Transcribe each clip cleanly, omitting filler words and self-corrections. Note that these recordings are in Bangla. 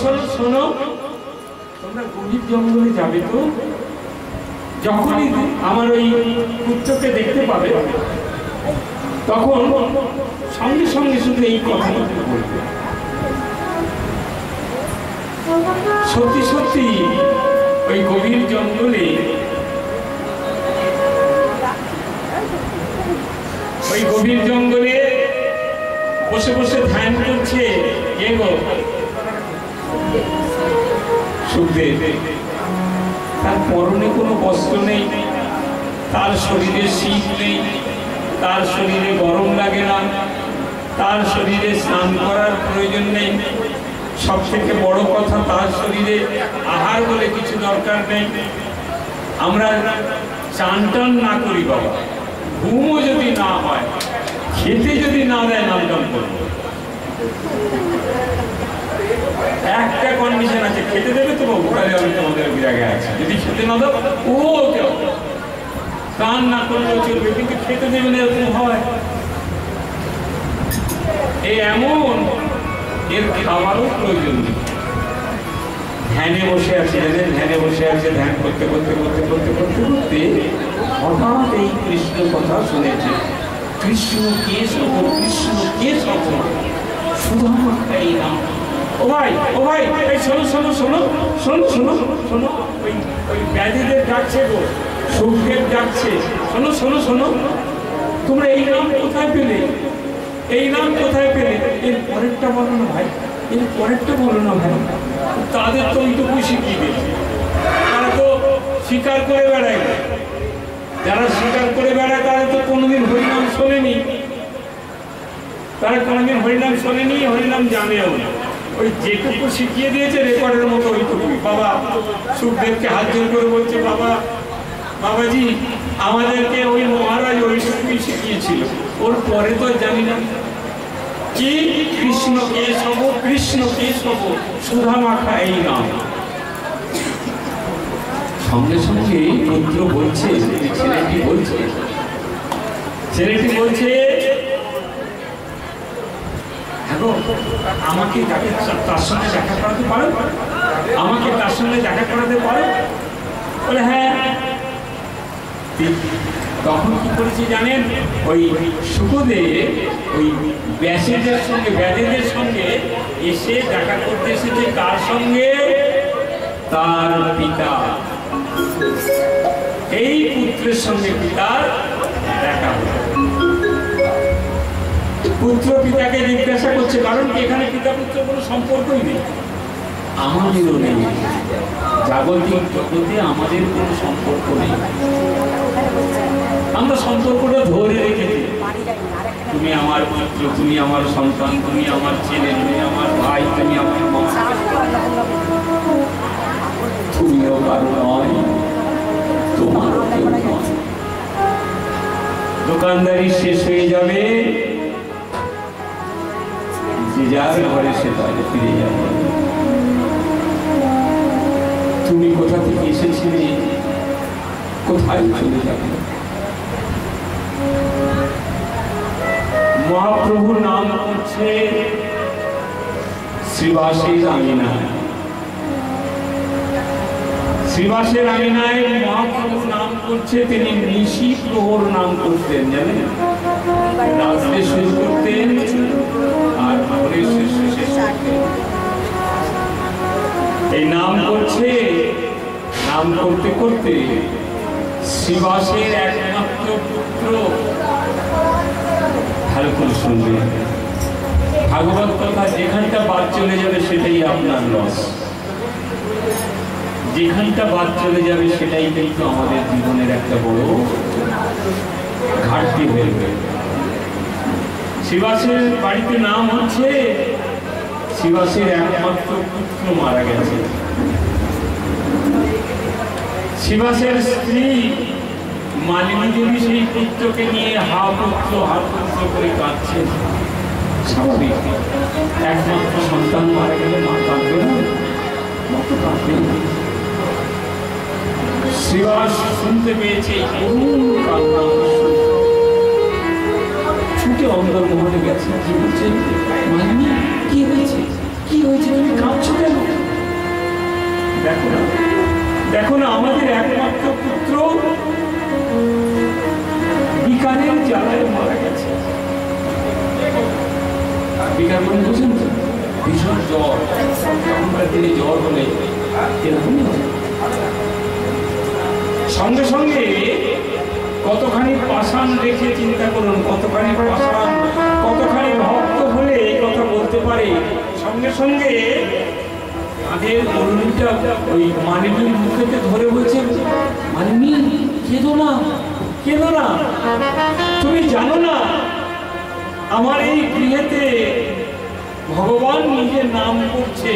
শোনো শোনো, তোমরা গভীর জঙ্গলে যাবে তো, যখনই আমার ওই পুত্রকে দেখতে পাবে তখন সঙ্গে সঙ্গে শুধু এই কথাটা বলবে। সত্যি সত্যি ওই গভীর জঙ্গলে বসে বসে ধ্যান করছে সুখদেব। তার পরনে কোনো বস্ত্র নেই, তার শরীরে শীত নেই, তার শরীরে গরম লাগে না, তার শরীরে স্নান করার প্রয়োজন নেই, সব থেকে বড় কথা তার শরীরে আহার বলে কিছু দরকার নেই। আমরা চান টান না করি বাবা, ঘুমও যদি না হয়, খেতে যদি না দেয় নাম টান করবো। একটা কন্ডিশন আছে, খেতে দেবে তো বাবু, তাহলে আমি তোমাদের জায়গায় আছি। যদি খেতে না দাও ও কেউ কান না করলেও চলবে, কিন্তু খেতে দেবে না এরকম হয়। এই এমন, এর খাবারও প্রয়োজন নেই। ধ্যানে বসে আছে, ধ্যানে বসে আছে, ধ্যান করতে করতে করতে করতে করতে করতে হঠাৎ এই কৃষ্ণ কথা শুনেছে। কৃষ্ণ কে সব, কৃষ্ণ কে সব, সুধামা এই নাম। ও ভাই এই শোনো শোনো শোনো শোনো শোনো শোনো, ওই ব্যাধিদের ডাকছে গো, সুখদেব ডাকছে, শোনো শোনো শোনো, তোমরা এই নাম কোথায় পেলে? এই নাম কোথায় পেলে? এর পরেরটা বলো না ভাই, এর পরেরটা বলো না ভাই। তাদের তো ওইটুকু শিখিয়ে দিয়েছে, তারা তো স্বীকার করে বেড়ায়। যারা স্বীকার করে বেড়ায় তারা তো কোনোদিন হরিনাম শোনেনি, তারা কোনোদিন হরিনাম শোনেনি, হরিনাম জানেও না। ওই যেটুকু শিখিয়ে দিয়েছে রেকর্ডের মতো ওইটুকুই। বাবা সুখদেবকে হাত জোর করে বলছে, বাবাজি আমাদেরকে ওই মহারাজ ওইটুকুই শিখিয়েছিল, ওর পরে তো জানি না। কি কৃষ্ণ কেশব, কৃষ্ণ কেশব, সুধা মাখা এই নাম। সঙ্গে সঙ্গে পুত্র বলছে, ছেলেটি বলছে আমাকে তার সঙ্গে দেখা করাতে পারো, আমাকে তার সঙ্গে দেখা করাতে পারো? বলে হ্যাঁ। তখন কি করেছে জানেন? ওই সুখদেব ওই ব্যাসেদের সঙ্গে এসে দেখা করতে এসেছে। তার সঙ্গে তার পিতা, এই পুত্রের সঙ্গে পিতার দেখা হলো। পুত্র পিতাকে জিজ্ঞাসা করছে, কারণ কি এখানে পিতা পুত্র কোনো সম্পর্কই নেই, আমাদেরও নেই, জাগতিক জগতে আমাদের কোনো সম্পর্ক নেই। আমরা সম্পর্কটা ধরে রেখেছি, তুমি আমার পুত্র, তুমি আমার সন্তান, তুমি আমার ছেলে, তুমি আমার ভাই, তুমি আমার মা, তুমিও কারো নয়, তোমারও কেউ নয়। দোকানদারি শেষ হয়ে যাবে, যে যার ঘরে সে তাহলে ফিরে যাবে। তুমি কোথা থেকে এসেছিলে, কোথায় চলে যাবে? মহাপ্রভুর নাম করছে শ্রীবাসের আঙিনায়। শ্রীবাসের আঙিনায় মহাপ্রভুর নাম করছে, তিনি নিশি প্রহর নাম করতেন, জানেন? রাত্রে শুরু করতেন আর ভোরে শেষ করতেন। এই নাম করছে, নাম করতে করতে শ্রীবাসের একমাত্র পুত্র, ভালো করে শুনবে, ভাগবত কথা যেখানটা বাদ চলে যাবে সেটাই আপনার লস, যেখানটা বাদ চলে যাবে সেটাই কিন্তু আমাদের জীবনের একটা বড় ঘাটতি হয়ে যাবে। শ্রীবাসের বাড়িতে নাম হচ্ছে, শ্রীবাসের একমাত্র পুত্র মারা গেছে। শ্রীবাসের স্ত্রী মালিনী দেবী সেই পুত্রকে নিয়ে হা পুত্র করে কাঁদছে। স্বাভাবিক, একমাত্র সন্তান মারা গেলে মা কাঁদবে না, শ্রীবাস শুনতে পেয়েছে ছুটে অন্দরমহলে গেছে। কি বলছে? মালিনী কি হয়েছে, কি হয়েছে, তুমি কাঁদছো কেন? দেখো না, দেখো না, আমাদের একমাত্র পুত্র বিকারের জ্বালায় মারা গেছে। বিকার মানে বুঝেন তো, ভীষণ জ্বর। তখনকার দিনে জ্বর হলে এরকমই হয়। সঙ্গে সঙ্গে কতখানি পাষাণ রেখে চিন্তা করুন, কতখানি পাষাণ, কতখানি ভক্ত হলে এই কথা বলতে পারে। সঙ্গে সঙ্গে তাদের অরুণীটা ওই মানিনীর মুখেতে ধরে বলছে, মানিনী কেঁদো না, কেঁদো না, তুমি জানো না আমার এই গৃহেতে ভগবান নিজের নাম করছে।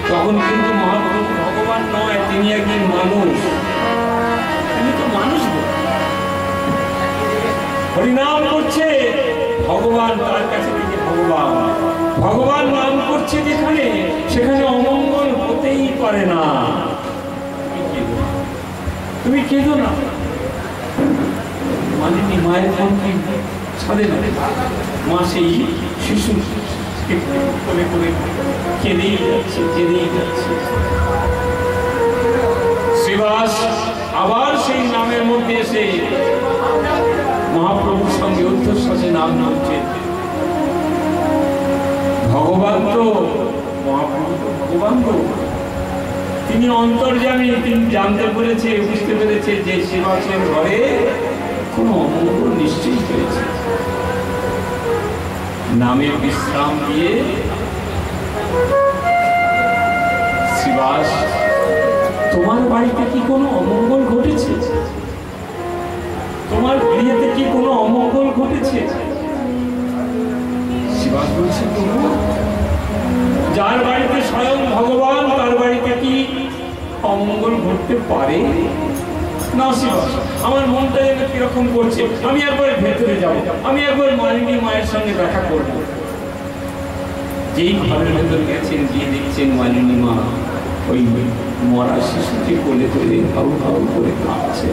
তখন কিন্তু মহাপ্রভু ভগবান নয়, তিনি একজন মানুষ। তিনি তো মানুষ, হরিনাম করছে ভগবান, তার কাছে থেকে ভগবান। ভগবান নাম করছে যেখানে, সেখানে অমঙ্গল হতেই পারে না। তুমি কেঁদো না। মানিনী মায়ের মনকে ছাড়ে না। মা সেই শিশু করে করে কেঁদেই যাচ্ছে, কেঁদেই যাচ্ছে। শ্রীবাস আবার সেই নামের মধ্যে এসে মহাপ্রভুর সঙ্গে উদ্ধশ্বাসে নাম নামছে। ভগবান তো মহাপ্রভু, ভগবান তো তিনি অন্তর্যামী। তিনি জানতে পেরেছে, বুঝতে পেরেছে যে শ্রীবাসের ঘরে কোনো অমঙ্গল নিশ্চয়ই হয়েছে। নামে বিশ্রাম দিয়ে শ্রীবাস, তোমার বাড়িতে কি কোনো অমঙ্গল ঘটেছে? তোমার গৃহেতে কি কোনো অমঙ্গল ঘটেছে? শ্রীবাস বলছে, যার বাড়িতে স্বয়ং ভগবান, তার বাড়িতে কি অমঙ্গল ঘটতে পারে না? শ্রীবাস, আমার মনটা যেন কিরকম করছে, আমি একবার ভেতরে যাব, আমি একবার মালিনী মায়ের সঙ্গে দেখা করব। যেই ঘরের ভেতর গেছেন, গিয়ে দেখছেন মালিনী মা ওই মরা শিশুকে কোলে তুলে হাউ হাউ করে কাঁদছে।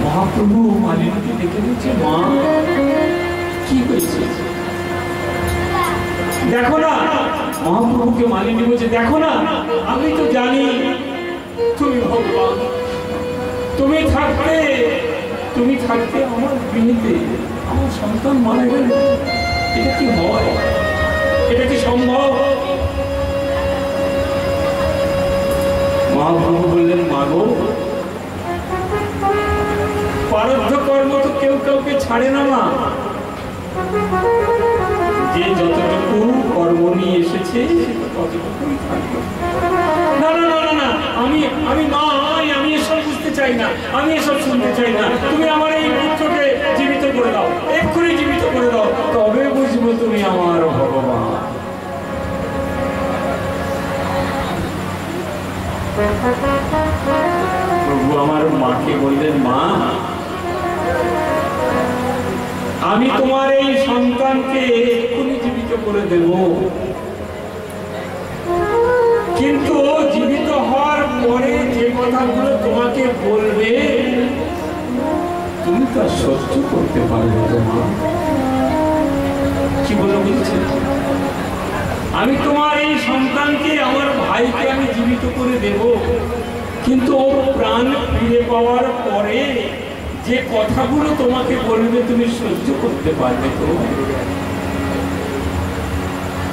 মহাপ্রভু মালিনীকে দেখে দিচ্ছে, মা কি হয়েছে দেখো না। মহাপ্রভুকে মালিনী বলছে, দেখো না, আমি তো জানি তুমি ভগবান, তুমি থাকতে আমার গৃহেতে আমার সন্তান মারা গেল। এটা কি হয়? এটা কি সম্ভব? মহাপ্রভু বললেন, মাগো, প্রারব্ধ কর্ম তো কেউ কাউকে ছাড়ে না। মা, যে যতটুকু কর্ম নিয়ে এসেছে ততটুকুই থাকবে। না না না না, আমি নয়, আমি এসব বুঝতে চাই না, আমি এসব শুনতে চাই না। তুমি আমার এই পুত্রকে জীবিত করে দাও, এক্ষুনি জীবিত করে দাও, তবে বুঝবো তুমি আমার ভগবান। প্রভু আমার মাকে বললেন, মা, আমি তোমার এই সন্তানকে এক্ষুনি জীবিত করে দেব, কিন্তু জীবিত হওয়ার পরে যে কথাগুলো তোমাকে বলবে তুমি তা সহ্য করতে পারবে তো? মা কি বললো বুঝছেন? আমি তোমার এই সন্তানকে, আমার ভাইকে আমি জীবিত করে দেব, কিন্তু ও প্রাণ ফিরে পাওয়ার পরে যে কথাগুলো তোমাকে বলবে তুমি সহ্য করতে পারবে তো?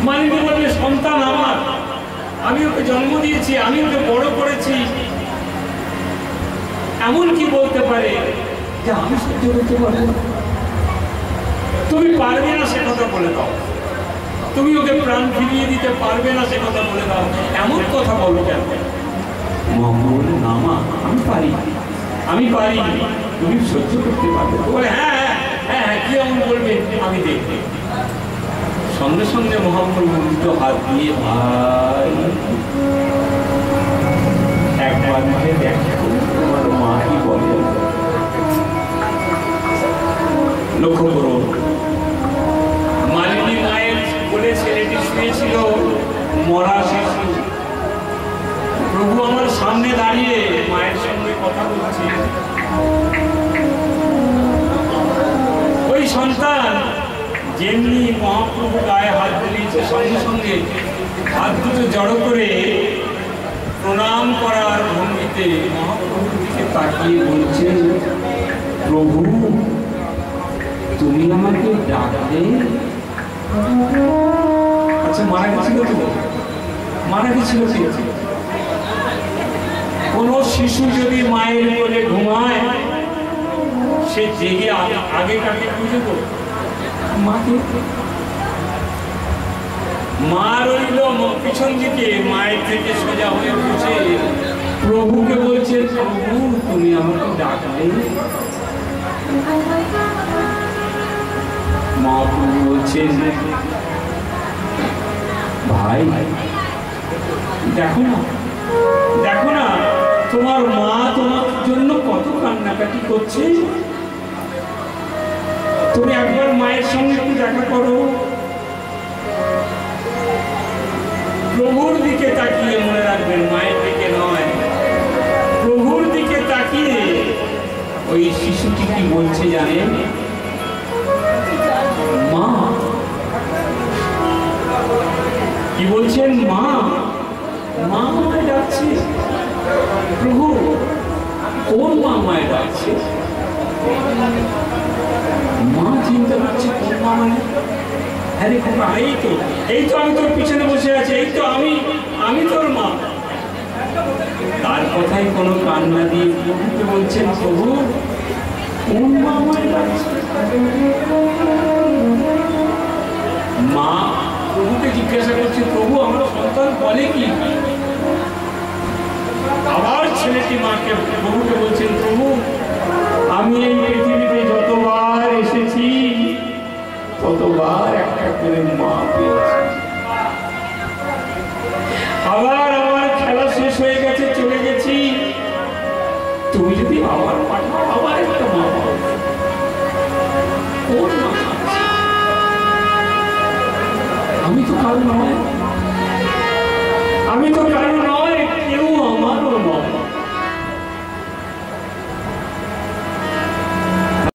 মালিনী বলবে, সন্তান আমার, আমি ওকে জন্ম দিয়েছি, আমি ওকে বড় করেছি, এমন কি বলতে পারে যে আমি সহ্য করতে পারবো না? তুমি পারবে না সে কথা বলে দাও, তুমি ওকে প্রাণ ফিরিয়ে দিতে পারবে না সে কথা বলে দাও, এমন কথা বলো কেন? না মা, আমি পারি, তুমি সহ্য করতে পারবে? হ্যাঁ হ্যাঁ হ্যাঁ, কি এমন বলবে আমি দেখব। সঙ্গে সঙ্গে মহাপ্রভু উল্টো হাত দিয়ে, ভাই একবার দেখো তোমার মা কি বলে। লক্ষ্য করো, মালিনী মায়ের কোলে ছেলেটি শুয়েছিল, মরা শিশু। প্রভু আমার সামনে দাঁড়িয়ে মায়ের সঙ্গে কথা বলছে। ওই সন্তান যেমনি মহাপ্রভু গায়ে হাত দিয়েছে, সঙ্গে সঙ্গে সঙ্গে হাত দুটো জড়ো করে প্রণাম করার ভঙ্গিতে মহাপ্রভুর দিকে তাকিয়ে বলছে, প্রভু তুমি আমাকে ডাকলে? আচ্ছা মারা গেছিল তো? মারা গেছিল কে? কোন শিশু যদি মায়ের কোলে ঘুমায় সে জেগে আগে কাকে খুঁজে তো মাকে। মা রইল পিছন দিকে, মায়ের থেকে সোজা হয়ে বসে প্রভুকে বলছে, প্রভু তুমি আমাকে ডাকলে? মা প্রভু বলছেন, ভাই দেখো না, দেখো না তোমার মা তোমার জন্য কত কান্নাকাটি করছে। তুমি একবার মায়ের সঙ্গে একটু দেখা করো। প্রভুর দিকে তাকিয়ে, মনে রাখবেন মায়ের দিকে নয়, প্রভুর দিকে তাকিয়ে ওই শিশুটি কি বলছে জানেন? মা। কি বলছেন? মা। মা আমায় ডাকছে। প্রভু কোন মা আমায় ডাকছে? মা চিন্তা করছে কোন মা মানে? আরে খোকা এই তো আমি তোর পিছনে বসে আছি, এই তো আমি তোর মা। তার কথায় কোনো কান্না দিয়ে প্রভুকে বলছেন, প্রভু কোন মা আমায় ডাকছে? মা প্রভুকে জিজ্ঞাসা করছে, প্রভু আমার সন্তান বলে কি? আবার ছেলেটি মাকে প্রভুকে বলছেন, প্রভু আমি এই পৃথিবীতে যতবার এসেছি ততবার একটা করে মা পেয়েছি। আবার আমার খেলা শেষ হয়ে গেছে, চলে গেছি, তুমি যদি আবার পাঠাও আবার একটা মা পাও। কোন মা? আমি তো কারণ নয়।